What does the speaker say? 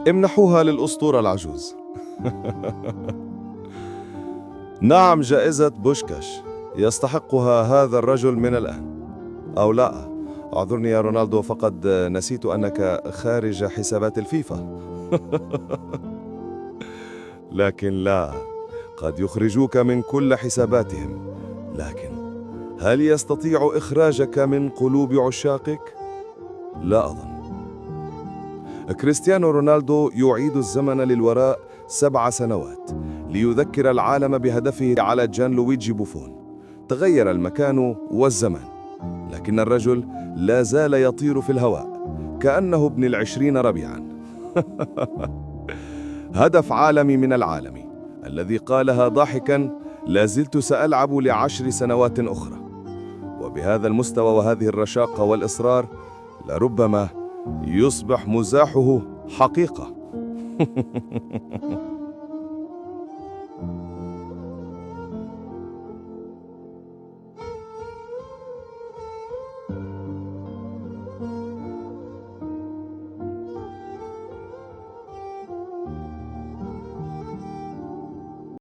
امنحوها للأسطورة العجوز. نعم، جائزة بوشكاش يستحقها هذا الرجل من الآن. أو لا، اعذرني يا رونالدو، فقد نسيت أنك خارج حسابات الفيفا. لكن لا، قد يخرجوك من كل حساباتهم، لكن هل يستطيع إخراجك من قلوب عشاقك؟ لا أظن. كريستيانو رونالدو يعيد الزمن للوراء 7 سنوات ليذكر العالم بهدفه على جان لويجي بوفون. تغير المكان والزمان، لكن الرجل لا زال يطير في الهواء كأنه ابن 20 ربيعا. هدف عالمي من العالم الذي قالها ضاحكا: لا زلت سألعب ل10 سنوات أخرى. وبهذا المستوى وهذه الرشاقة والإصرار لربما يصبح مزاحه حقيقة.